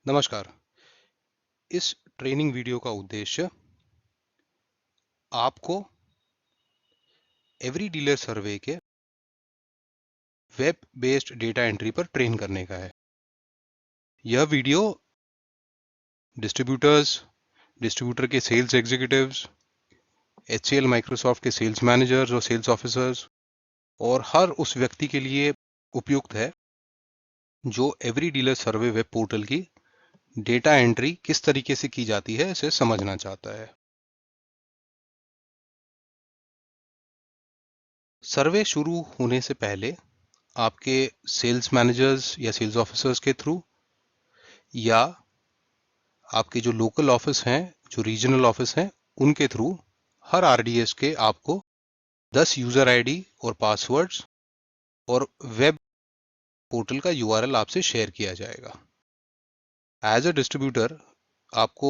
नमस्कार। इस training video का उद्देश्य आपको एवरी डीलर सर्वे के वेब बेस्ड डेटा एंट्री पर ट्रेन करने का है। यह वीडियो डिस्ट्रीब्यूटर के सेल्स एग्जीक्यूटिव्स, HCL माइक्रोसॉफ्ट के सेल्स मैनेजर्स और सेल्स ऑफिसर्स और हर उस व्यक्ति के लिए उपयुक्त है जो एवरी डीलर सर्वे वेब पोर्टल की डेटा एंट्री किस तरीके से की जाती है इसे समझना चाहता है। सर्वे शुरू होने से पहले आपके सेल्स मैनेजर्स या सेल्स ऑफिसर्स के थ्रू या आपके जो लोकल ऑफिस हैं, जो रीजनल ऑफिस हैं, उनके थ्रू हर आरडीएस के आपको 10 यूजर आईडी और पासवर्ड्स और वेब पोर्टल का यूआरएल आपसे शेयर किया जाएगा। एज अ डिस्ट्रीब्यूटर आपको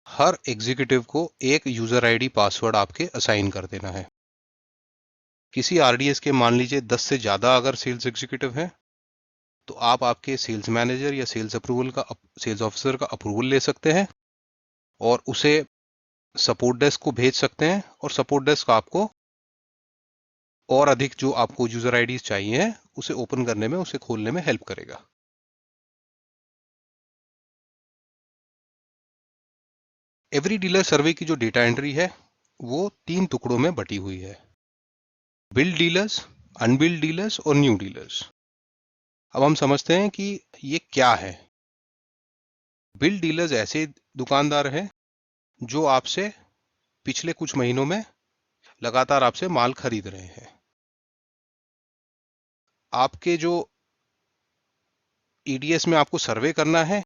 हर एग्जीक्यूटिव को एक यूजर आईडी पासवर्ड आपके असाइन कर देना है। किसी आरडीएस के मान लीजिए 10 से ज्यादा अगर सेल्स एग्जीक्यूटिव हैं तो आप आपके सेल्स मैनेजर या सेल्स ऑफिसर का अप्रूवल ले सकते हैं और उसे सपोर्ट डेस्क को भेज सकते हैं और सपोर्ट डेस्क आपको और अधिक जो आपको यूजर आईडीज चाहिए हैं उसे ओपन करने में, उसे खोलने में हेल्प करेगा। एवरी डीलर सर्वे की जो डेटा एंट्री है वो 3 टुकड़ों में बटी हुई है: बिल्ड डीलर्स, अनबिल्ड डीलर्स और न्यू डीलर्स। अब हम समझते हैं कि ये क्या है। बिल्ड डीलर्स ऐसे दुकानदार हैं जो आपसे पिछले कुछ महीनों में लगातार आपसे माल खरीद रहे हैं। आपके जो ईडीएस में आपको सर्वे करना है,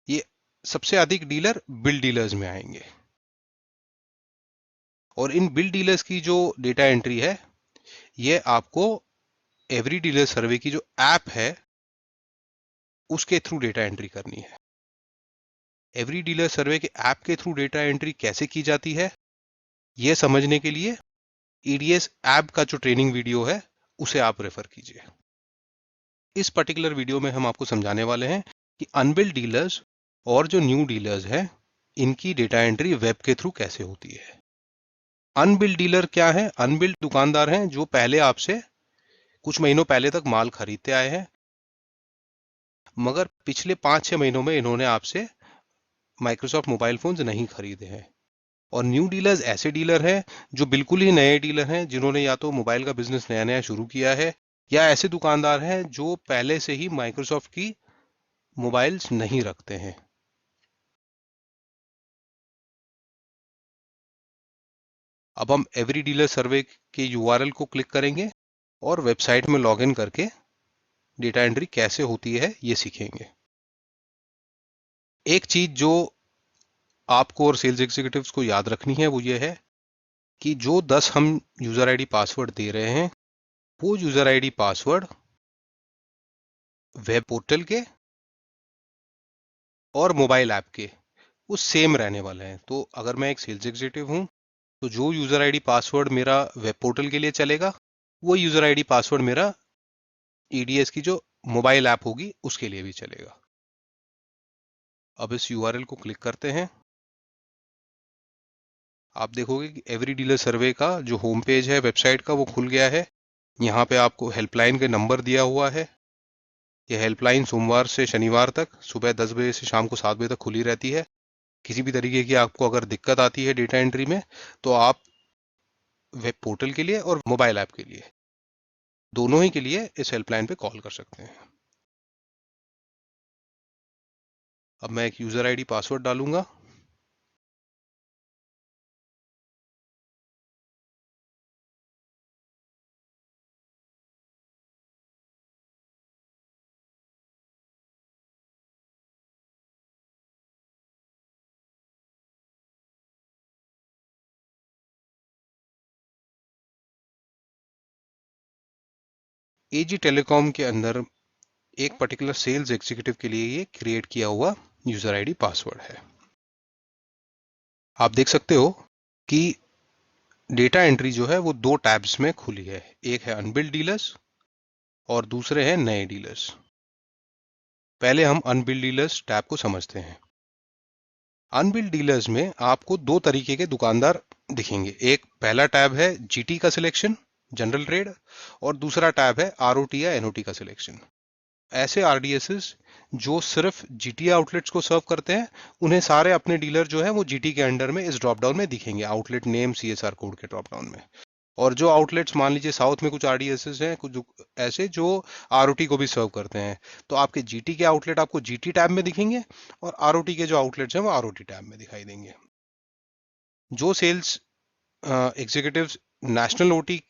ये सबसे अधिक डीलर बिल डीलर्स में आएंगे और इन बिल डीलर्स की जो डेटा एंट्री है ये आपको एवरी डीलर सर्वे की जो ऐप है उसके थ्रू डेटा एंट्री करनी है। एवरी डीलर सर्वे के ऐप के थ्रू डेटा एंट्री कैसे की जाती है यह समझने के लिए ईडीएस ऐप का जो ट्रेनिंग वीडियो है उसे आप रेफर कीजिए। इस पर्टिकुलर वीडियो में हम आपको समझाने वाले हैं कि अनबिल्ड डीलर्स और जो न्यू डीलर्स हैं इनकी डेटा एंट्री वेब के थ्रू कैसे होती है। अनबिल्ड डीलर क्या है? अनबिल्ड दुकानदार हैं जो पहले आपसे कुछ महीनों पहले तक माल खरीदते आए हैं, मगर पिछले 5-6 महीनों में इन्होंने आपसे माइक्रोसॉफ्ट मोबाइल फोन्स नहीं खरीदे हैं। और न्यू डीलर्स ऐसे डीलर हैं जो बिल्कुल ही नए डीलर हैं, जिन्होंने या तो मोबाइल का बिजनेस नया नया शुरू किया है या ऐसे दुकानदार हैं जो पहले से ही माइक्रोसॉफ्ट की मोबाइल्स नहीं रखते हैं। अब हम एवरी डीलर सर्वे के यूआरएल को क्लिक करेंगे और वेबसाइट में लॉगिन करके डेटा एंट्री कैसे होती है ये सीखेंगे। एक चीज जो आपको और सेल्स एग्जीक्यूटिव्स को याद रखनी है वो ये है कि जो 10 हम यूजर आईडी पासवर्ड दे रहे हैं वो user ID password web portal के और मोबाइल ऐप के वो सेम रहने वाले हैं। तो अगर मैं एक सेल्स एग्जीक्यूटिव हूं तो जो यूजर आईडी पासवर्ड मेरा वेब पोर्टल के लिए चलेगा वो यूजर आईडी पासवर्ड मेरा ईडीएस की जो मोबाइल ऐप होगी उसके लिए भी चलेगा। अब इस यूआरएल को क्लिक करते हैं। आप देखोगे कि एवरी डीलर सर्वे का जो होम पेज है वेबसाइट का वो खुल गया है। यहाँ पे आपको हेल्पलाइन के नंबर दिया हुआ है। यह हेल्पलाइन सोमवार से शनिवार तक सुबह 10 बजे से शाम को 7 बजे तक खुली रहती है। किसी भी तरीके की आपको अगर दिक्कत आती है डेटा एंट्री में तो आप वेब पोर्टल के लिए और मोबाइल ऐप के लिए दोनों ही के लिए इस हेल्पलाइन पे कॉल कर सकते हैं। अब मैं एक यूजर आईडी पासवर्ड डालूंगा। एजी टेलीकॉम के अंदर एक पर्टिकुलर सेल्स एग्जीक्यूटिव के लिए ये क्रिएट किया हुआ यूजर आईडी पासवर्ड है। आप देख सकते हो कि डेटा एंट्री जो है वो 2 टैब्स में खुली है। एक है अनबिल्ड डीलर्स और दूसरे हैं नए डीलर्स। पहले हम अनबिल्ड डीलर्स टैब को समझते हैं। अनबिल्ड डीलर्स में आपको दो तरीके के दुकानदार दिखेंगे। एक पहला टैब है जीटी का सिलेक्शन, जनरल ट्रेड, और दूसरा टैब है आरओटी या एनओटी का सिलेक्शन। ऐसे आरडीएसएस जो सिर्फ जीटी आउटलेट्स को सर्व करते हैं, उन्हें सारे अपने डीलर जो है वो जीटी के अंडर में इस ड्रॉप डाउन में दिखेंगे, आउटलेट नेम सीएसआर कोड के ड्रॉप डाउन में। और जो आउटलेट्स मान लीजिए साउथ में कुछ आरडीएसएस हैं, कुछ ऐसे जो आरओटी को भी सर्व करते हैं, तो आपके जीटी के आउटलेट आपको जीटी टैब में दिखेंगे और आरओटी के जो आउटलेट्स हैं वो आरओटी टैब में दिखाई देंगे। जो sales executives national OT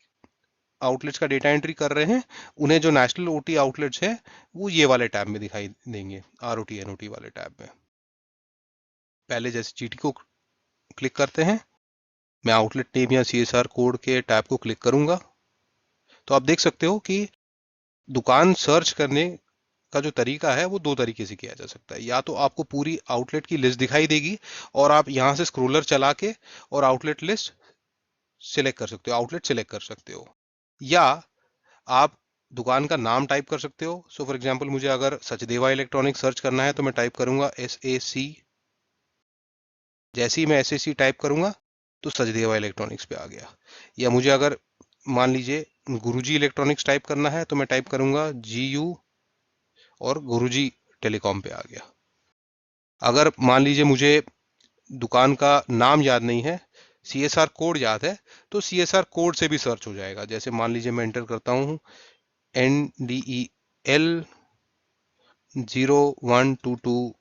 outlets का डेटा एंट्री कर रहे हैं, उन्हें जो नेशनल ओटी आउटलेट्स हैं वो ये वाले टैब में दिखाई देंगे, आरओटी एनओटी वाले टैब में। पहले जैसे जीटी को क्लिक करते हैं, मैं आउटलेट नेम या सीएसआर कोड के टैब को क्लिक करूंगा, तो आप देख सकते हो कि दुकान सर्च करने का जो तरीका है वो दो तरीके से किया जा सकता है। या तो आपको पूरी आउटलेट की लिस्ट दिखाई देगी और आप यहां से स्क्रोलर चला के और आउटलेट लिस्ट सिलेक्ट कर सकते हो, आउटलेट सिलेक्ट कर सकते हो, या आप दुकान का नाम टाइप कर सकते हो। सो फॉर एग्जांपल मुझे अगर सचदेवा इलेक्ट्रॉनिक्स सर्च करना है तो मैं टाइप करूंगा SAC। जैसे ही मैं SAC टाइप करूंगा तो सचदेवा इलेक्ट्रॉनिक्स पे आ गया। या मुझे अगर मान लीजिए गुरुजी इलेक्ट्रॉनिक्स टाइप करना है तो मैं टाइप करूंगा GU और गुरुजी टेलीकॉम पे आ गया। अगर मान लीजिए मुझे दुकान का नाम याद नहीं है, CSR कोड याद है, तो CSR कोड से भी सर्च हो जाएगा। जैसे मान लीजिए मैं एंटर करता हूं NDEL 0122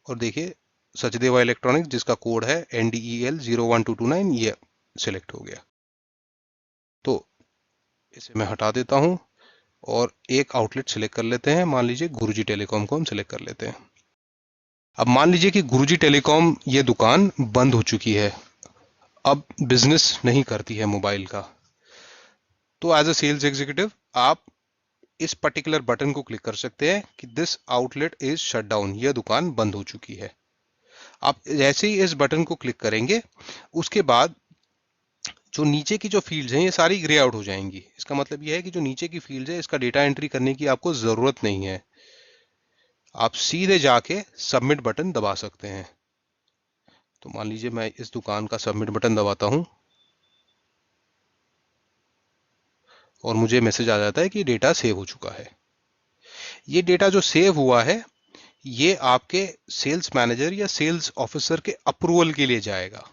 और देखिए सचदेवा इलेक्ट्रॉनिक्स जिसका कोड है NDEL 01229, ये सिलेक्ट हो गया। तो इसे मैं हटा देता हूं और एक आउटलेट सिलेक्ट कर लेते हैं। मान लीजिए गुरुजी टेलीकॉम को हम सिलेक्ट कर लेते हैं। अब मान लीजिए कि गुरुजी टेलीकॉम ये दुकान बंद हो चुकी है, अब बिजनेस नहीं करती है मोबाइल का। तो एज अ सेल्स एग्जीक्यूटिव आप इस पर्टिकुलर बटन को क्लिक कर सकते हैं कि this outlet is shut down, यह दुकान बंद हो चुकी है। आप जैसे ही इस बटन को क्लिक करेंगे, उसके बाद जो नीचे की जो फील्ड्स हैं ये सारी ग्रे आउट हो जाएंगी। इसका मतलब यह है कि जो नीचे की फील्ड्स है इसका डेटा एंट्री करने की आपको जरूरत नहीं है। आप सीधे जाके सबमिट बटन दबा सकते हैं। तो मान लीजिए मैं इस दुकान का सबमिट बटन दबाता हूं और मुझे मैसेज आ जाता है कि डेटा सेव हो चुका है। ये डेटा जो सेव हुआ है ये आपके सेल्स मैनेजर या सेल्स ऑफिसर के अप्रूवल के लिए जाएगा।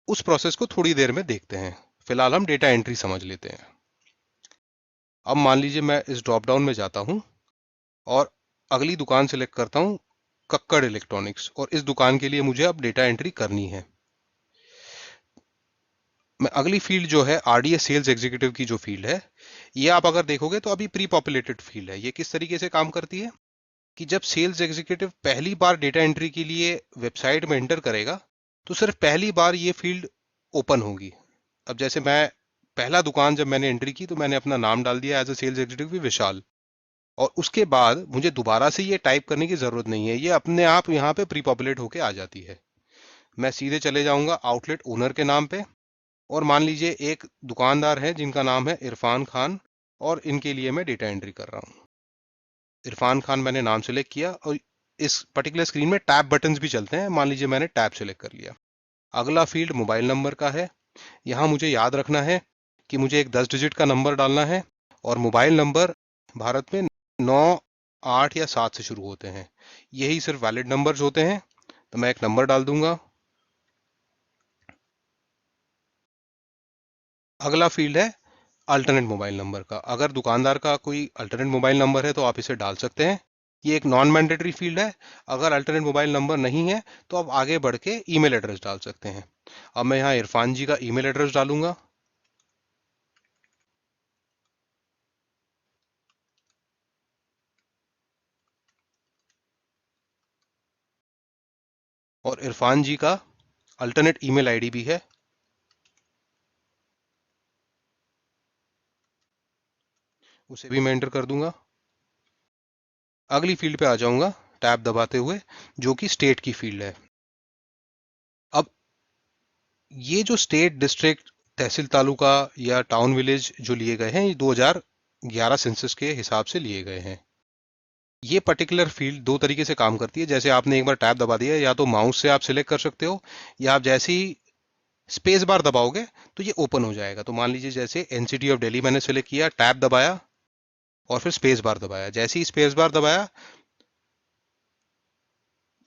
उस प्रोसेस को थोड़ी देर में देखते हैं, फिलहाल हम डेटा एंट्री समझ लेते हैं। अब मान लीजिए मैं इस ड्रॉप डाउन में जाता हूं और अगली दुकान सिलेक्ट करता हूं, कक्कड़ इलेक्ट्रॉनिक्स, और इस दुकान के लिए मुझे अब डेटा एंट्री करनी है। मैं अगली फील्ड जो है आरडीएस सेल्स एग्जीक्यूटिव की जो फील्ड है, ये आप अगर देखोगे तो अभी प्री पॉपुलेटेड फील्ड है। ये किस तरीके से काम करती है कि जब सेल्स एग्जीक्यूटिव पहली बार डेटा एंट्री के लिए वेबसाइट में एंटर करेगा तो सिर्फ पहली बार ये फील्ड ओपन होगी। अब जैसे मैं पहला दुकान जब मैंने एंट्री की तो मैंने अपना नाम डाल दिया एज अ सेल्स एग्जीक्यूटिव विशाल, और उसके बाद मुझे दोबारा से ये टाइप करने की जरूरत नहीं है, ये अपने आप यहाँ पे प्री पॉपुलेट होके आ जाती है। मैं सीधे चले जाऊंगा आउटलेट ओनर के नाम पे, और मान लीजिए एक दुकानदार है जिनका नाम है इरफान खान, और इनके लिए मैं डेटा एंट्री कर रहा हूँ। इरफान खान मैंने नाम सेलेक्ट किया और इस पर्टिकुलर स्क्रीन में टैब बटन्स भी चलते हैं। मान लीजिए मैंने टैब सेलेक्ट कर लिया। अगला फील्ड मोबाइल नंबर का है। यहाँ मुझे याद रखना है कि मुझे एक 10 डिजिट का नंबर डालना है, और मोबाइल नंबर भारत में 9, 8 या 7 से शुरू होते हैं, यही सिर्फ वैलिड नंबर्स होते हैं। तो मैं एक नंबर डाल दूंगा। अगला फील्ड है अल्टरनेट मोबाइल नंबर का। अगर दुकानदार का कोई अल्टरनेट मोबाइल नंबर है तो आप इसे डाल सकते हैं, ये एक नॉन मैंडेटरी फील्ड है। अगर अल्टरनेट मोबाइल नंबर नहीं है तो आप आगे बढ़ के ईमेल एड्रेस डाल सकते हैं। अब मैं यहाँ इरफान जी का ईमेल एड्रेस डालूंगा। और इरफान जी का अल्टरनेट ईमेल आईडी भी है, उसे भी मैं एंटर कर दूंगा। अगली फील्ड पे आ जाऊंगा टैब दबाते हुए, जो कि स्टेट की फील्ड है। अब ये जो स्टेट, डिस्ट्रिक्ट, तहसील, तालुका या टाउन विलेज जो लिए गए हैं, ये 2011 सेंसस के हिसाब से लिए गए हैं। ये पर्टिकुलर फील्ड दो तरीके से काम करती है। जैसे आपने एक बार टैब दबा दिया, या तो माउस से आप सिलेक्ट कर सकते हो, या आप जैसे ही स्पेस बार दबाओगे तो ये ओपन हो जाएगा। तो मान लीजिए जैसे एनसीटी ऑफ दिल्ली मैंने सिलेक्ट किया, टैब दबाया और फिर स्पेस बार दबाया। जैसे ही स्पेस बार दबाया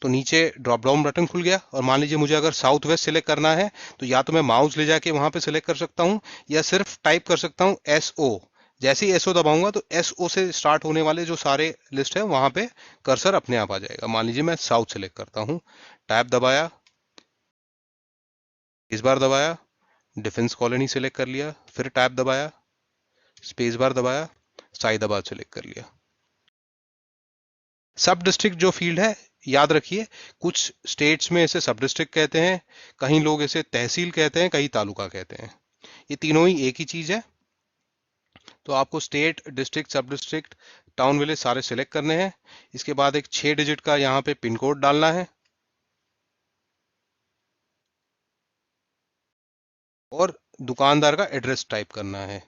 तो नीचे ड्रॉप डाउन बटन खुल गया, और मान लीजिए मुझे अगर साउथ वेस्ट सिलेक्ट करना है तो या तो मैं माउस ले जाके वहां पे सिलेक्ट कर सकता हूं, या सिर्फ टाइप कर सकता हूं एसओ। जैसे ही एसओ दबाऊंगा तो एसओ से स्टार्ट होने वाले जो सारे लिस्ट है वहां पे कर्सर अपने आप आ जाएगा। मान लीजिए मैं साउथ सिलेक्ट करता हूं, टैब दबाया, इस बार दबाया, डिफेंस कॉलोनी सिलेक्ट कर लिया, फिर टैब दबाया, स्पेस बार दबाया, साइदाबाद सिलेक्ट कर लिया। सब डिस्ट्रिक्ट जो फील्ड है, याद रखिए कुछ स्टेट्स में इसे सब डिस्ट्रिक्ट कहते हैं, कहीं लोग इसे तहसील कहते हैं, कहीं तालुका कहते हैं। ये तीनों ही एक ही चीज है। तो आपको स्टेट, डिस्ट्रिक्ट, सब डिस्ट्रिक्ट, टाउन, विलेज सारे सिलेक्ट करने हैं। इसके बाद एक 6 डिजिट का यहाँ पे पिन कोड डालना है, और दुकानदार का एड्रेस टाइप करना है।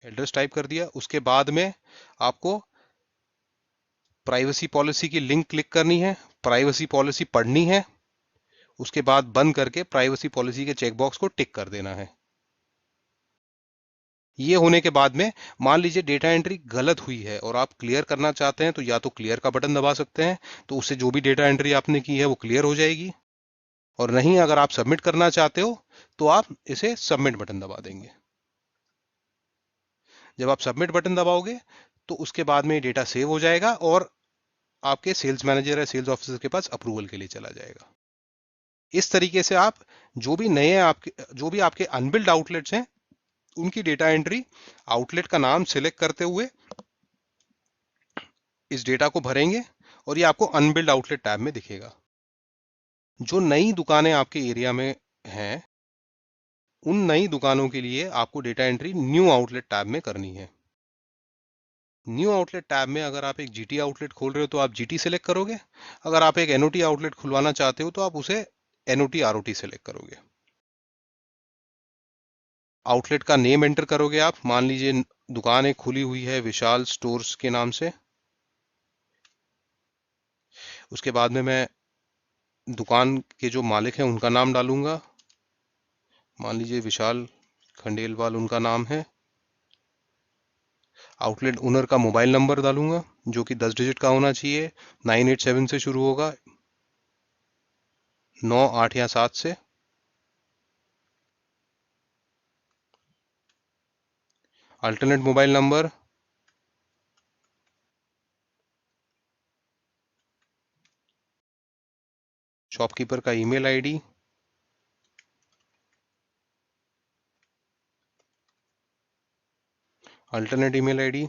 एड्रेस टाइप कर दिया, उसके बाद में आपको प्राइवेसी पॉलिसी की लिंक क्लिक करनी है, प्राइवेसी पॉलिसी पढ़नी है, उसके बाद बंद करके प्राइवेसी पॉलिसी के चेकबॉक्स को टिक कर देना है। ये होने के बाद में मान लीजिए डेटा एंट्री गलत हुई है और आप क्लियर करना चाहते हैं, तो या तो क्लियर का बटन दबा सकते हैं, तो उससे जो भी डेटा एंट्री आपने की है वो क्लियर हो जाएगी। और नहीं, अगर आप सबमिट करना चाहते हो तो आप इसे सबमिट बटन दबा देंगे। जब आप सबमिट बटन दबाओगे तो उसके बाद में डेटा सेव हो जाएगा और आपके सेल्स मैनेजर या सेल्स ऑफिसर के पास अप्रूवल के लिए चला जाएगा। इस तरीके से आप जो भी आपके अनबिल्ड आउटलेट्स हैं उनकी डेटा एंट्री आउटलेट का नाम सिलेक्ट करते हुए इस डेटा को भरेंगे, और ये आपको अनबिल्ड आउटलेट टैब में दिखेगा। जो नई दुकानें आपके एरिया में हैं उन नई दुकानों के लिए आपको data entry new outlet tab में करनी है। न्यू आउटलेट टैब में अगर आप एक जीटी आउटलेट खोल रहे हो तो आप जीटी सिलेक्ट करोगे, अगर आप एक एनओटी आउटलेट खुलवाना चाहते हो तो आप उसे एनओटी आरओटी सिलेक्ट करोगे। आउटलेट का नेम एंटर करोगे आप, मान लीजिए दुकान एक खुली हुई है विशाल स्टोर्स के नाम से। उसके बाद में मैं दुकान के जो मालिक हैं उनका नाम डालूंगा, मान लीजिए विशाल खंडेलवाल उनका नाम है। आउटलेट ओनर का मोबाइल नंबर डालूंगा जो कि 10 डिजिट का होना चाहिए, 987 से शुरू होगा, 9, 8 या 7 से। अल्टरनेट मोबाइल नंबर, शॉपकीपर का email ID, alternate email ID,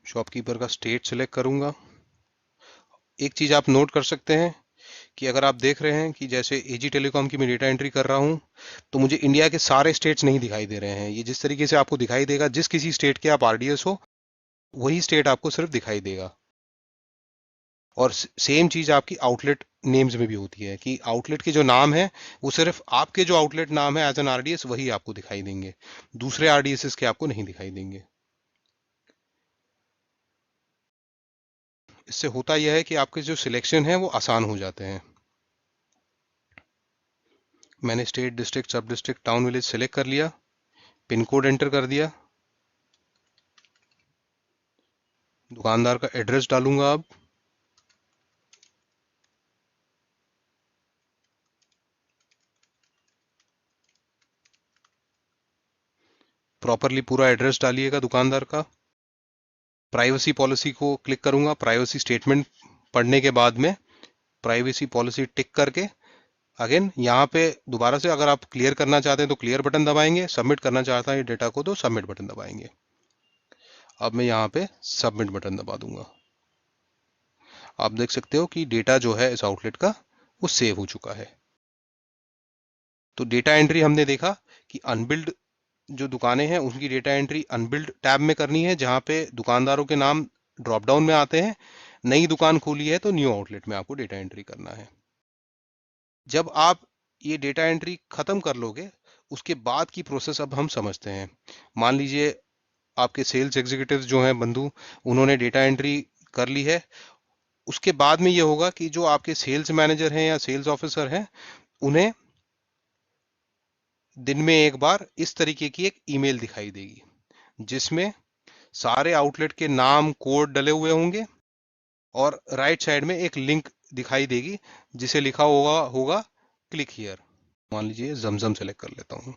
shopkeeper का स्टेट सिलेक्ट करूंगा। एक चीज आप नोट कर सकते हैं कि अगर आप देख रहे हैं कि जैसे एजी टेलीकॉम की मैं डेटा एंट्री कर रहा हूं तो मुझे इंडिया के सारे स्टेट्स नहीं दिखाई दे रहे हैं। ये जिस तरीके से आपको दिखाई देगा, जिस किसी स्टेट के आप आरडीएस हो वही स्टेट आपको सिर्फ दिखाई देगा। और सेम चीज आपकी आउटलेट नेम्स में भी होती है कि आउटलेट के जो नाम है वो सिर्फ आपके जो आउटलेट नाम है एज एन आरडीएस वही आपको दिखाई देंगे, दूसरे आरडीएस के आपको नहीं दिखाई देंगे। इससे होता यह है कि आपके जो सिलेक्शन है वो आसान हो जाते हैं। मैंने स्टेट, डिस्ट्रिक्ट, सब डिस्ट्रिक्ट, टाउन, विलेज सेलेक्ट कर लिया, पिन कोड एंटर कर दिया, दुकानदार का एड्रेस डालूंगा अब, प्रॉपरली पूरा एड्रेस डालिएगा दुकानदार का। प्राइवेसी पॉलिसी को क्लिक करूंगा, प्राइवेसी स्टेटमेंट पढ़ने के बाद में प्राइवेसी पॉलिसी टिक करके अगेन यहाँ पे दोबारा से अगर आप क्लियर करना चाहते हैं तो क्लियर बटन दबाएंगे, सबमिट करना चाहता है डेटा को तो सबमिट बटन दबाएंगे। अब मैं यहाँ पे सबमिट बटन दबा दूंगा। आप देख सकते हो कि डेटा जो है इस आउटलेट का वो सेव हो चुका है। तो डेटा एंट्री हमने देखा कि अनबिल्ड जो दुकानें हैं उनकी डेटा एंट्री अनबिल्ड टैब में करनी है, जहां पे दुकानदारों के नाम ड्रॉप डाउन में आते हैं। नई दुकान खोली है तो न्यू आउटलेट में आपको डेटा एंट्री करना है। जब आप ये डेटा एंट्री खत्म कर लोगे, उसके बाद की प्रोसेस अब हम समझते हैं। मान लीजिए आपके सेल्स एग्जीक्यूटिव जो हैं बंधु, उन्होंने डेटा एंट्री कर ली है। उसके बाद में ये होगा कि जो आपके सेल्स मैनेजर हैं या सेल्स ऑफिसर हैं, उन्हें दिन में एक बार इस तरीके की एक ईमेल दिखाई देगी, जिसमें सारे आउटलेट के नाम कोड डले हुए होंगे और राइट साइड में एक लिंक दिखाई देगी जिसे लिखा होगा होगा क्लिक हियर। मान लीजिए जमजम सेलेक्ट कर लेता हूं।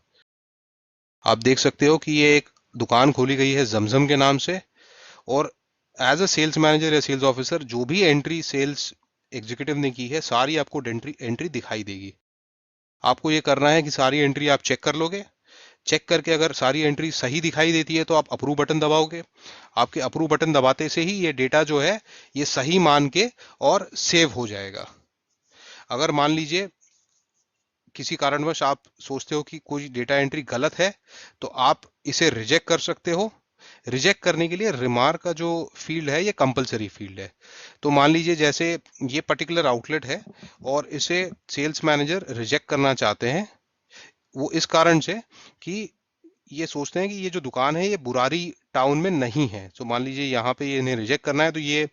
आप देख सकते हो कि ये एक दुकान खोली गई है जमजम के नाम से, और एज अ सेल्स मैनेजर या सेल्स ऑफिसर जो भी एंट्री सेल्स एग्जीक्यूटिव ने की है, सारी आपको एंट्री दिखाई देगी। आपको ये करना है कि सारी एंट्री आप चेक कर लोगे। चेक करके अगर सारी एंट्री सही दिखाई देती है तो आप अप्रूव बटन दबाओगे। आपके अप्रूव बटन दबाते से ही ये डेटा जो है ये सही मान के और सेव हो जाएगा। अगर मान लीजिए किसी कारणवश आप सोचते हो कि कोई डेटा एंट्री गलत है, तो आप इसे रिजेक्ट कर सकते हो। रिजेक्ट करने के लिए रिमार्क का जो फील्ड है ये कंपलसरी फील्ड है। तो मान लीजिए जैसे ये पर्टिकुलर आउटलेट है और इसे सेल्स मैनेजर रिजेक्ट करना चाहते हैं, वो इस कारण से कि ये सोचते हैं कि ये जो दुकान है ये बुरारी टाउन में नहीं है। तो मान लीजिए यहाँ पे ये इन्हें रिजेक्ट करना है, तो ये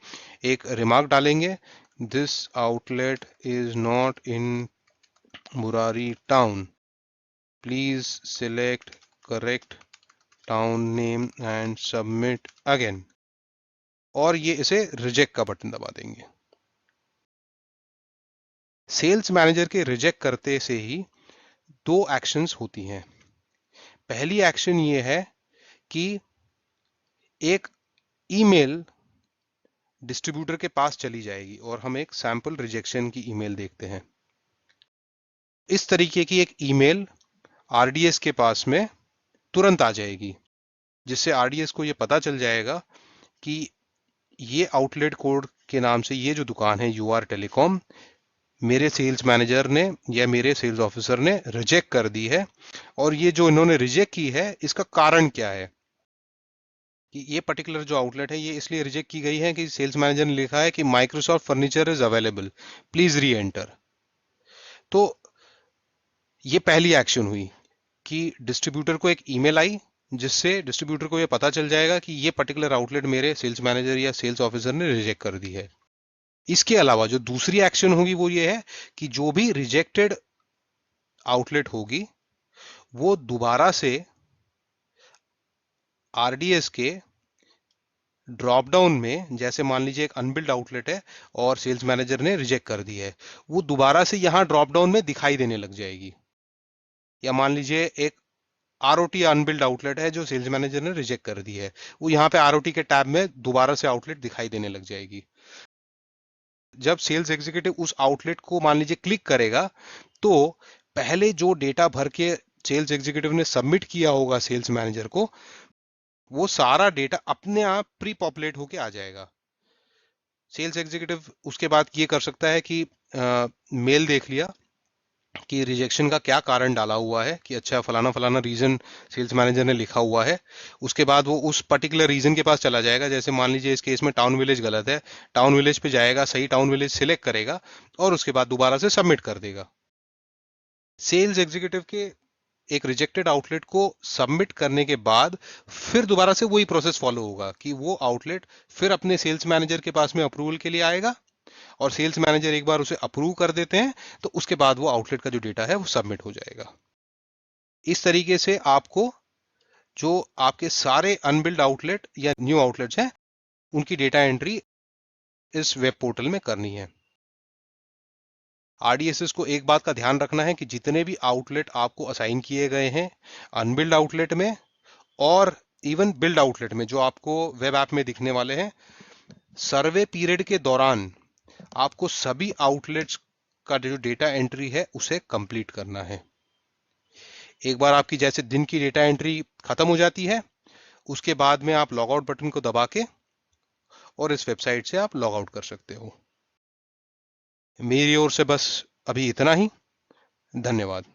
एक रिमार्क डालेंगे, this outlet is not in Burari town, please select correct town name and submit again, और ये इसे रिजेक्ट का बटन दबा देंगे। सेल्स मैनेजर के रिजेक्ट करते से ही दो एक्शंस होती हैं। पहली एक्शन ये है कि एक ईमेल डिस्ट्रीब्यूटर के पास चली जाएगी और हम एक सैंपल रिजेक्शन की ईमेल देखते हैं। इस तरीके की एक ईमेल आरडीएस के पास में तुरंत आ जाएगी, जिससे आरडीएस को ये पता चल जाएगा कि ये आउटलेट कोड के नाम से ये जो दुकान है यूआर टेलीकॉम, मेरे सेल्स मैनेजर ने या मेरे सेल्स ऑफिसर ने रिजेक्ट कर दी है, और ये जो इन्होंने रिजेक्ट की है इसका कारण क्या है। कि ये पर्टिकुलर जो आउटलेट है ये इसलिए रिजेक्ट की गई है कि सेल्स मैनेजर ने लिखा है कि Microsoft furniture is available, please री एंटर। तो ये पहली एक्शन हुई कि डिस्ट्रीब्यूटर को एक ईमेल आई, जिससे डिस्ट्रीब्यूटर को ये पता चल जाएगा कि ये पर्टिकुलर आउटलेट मेरे सेल्स मैनेजर या सेल्स ऑफिसर ने रिजेक्ट कर दी है। इसके अलावा जो दूसरी एक्शन होगी वो ये है कि जो भी रिजेक्टेड आउटलेट होगी वो दोबारा से आरडीएस के ड्रॉप डाउन में, जैसे मान लीजिए एक अनबिल्ड आउटलेट है और सेल्स मैनेजर ने रिजेक्ट कर दी है, वो दोबारा से यहां ड्रॉप डाउन में दिखाई देने लग जाएगी। या मान लीजिए एक आरओटी अनबिल्ड आउटलेट है जो सेल्स मैनेजर ने रिजेक्ट कर दी है, वो यहाँ पे आरओटी के टैब में दोबारा से आउटलेट दिखाई देने लग जाएगी। जब सेल्स एग्जीक्यूटिव उस आउटलेट को मान लीजिए क्लिक करेगा, तो पहले जो डेटा भर के सेल्स एग्जीक्यूटिव ने सबमिट किया होगा सेल्स मैनेजर को, वो सारा डेटा अपने आप प्री पॉपुलेट होके आ जाएगा। सेल्स एग्जीक्यूटिव उसके बाद ये कर सकता है कि मेल देख लिया कि रिजेक्शन का क्या कारण डाला हुआ है, कि अच्छा फलाना फलाना रीजन सेल्स मैनेजर ने लिखा हुआ है। उसके बाद वो उस पर्टिकुलर रीजन के पास चला जाएगा। जैसे मान लीजिए इस केस में टाउन विलेज गलत है, टाउन विलेज पे जाएगा, सही टाउन विलेज सिलेक्ट करेगा और उसके बाद दोबारा से सबमिट कर देगा। सेल्स एग्जीक्यूटिव के एक रिजेक्टेड आउटलेट को सबमिट करने के बाद फिर दोबारा से वही प्रोसेस फॉलो होगा कि वो आउटलेट फिर अपने सेल्स मैनेजर के पास में अप्रूवल के लिए आएगा, और सेल्स मैनेजर एक बार उसे अप्रूव कर देते हैं तो उसके बाद वो आउटलेट का जो डेटा है वो सबमिट हो जाएगा। इस तरीके से आपको जो आपके सारे अनबिल्ड आउटलेट या न्यू आउटलेट्स हैं उनकी डेटा एंट्री इस वेब पोर्टल में करनी है। आरडीएसएस को एक बात का ध्यान रखना है कि जितने भी आउटलेट आपको असाइन किए गए हैं अनबिल्ड आउटलेट में और इवन बिल्ड आउटलेट में जो आपको वेब ऐप में दिखने वाले हैं, सर्वे पीरियड के दौरान आपको सभी आउटलेट्स का जो डेटा एंट्री है उसे कंप्लीट करना है। एक बार आपकी जैसे दिन की डेटा एंट्री खत्म हो जाती है, उसके बाद में आप लॉग आउट बटन को दबा के और इस वेबसाइट से आप लॉग आउट कर सकते हो। मेरी ओर से बस अभी इतना ही। धन्यवाद।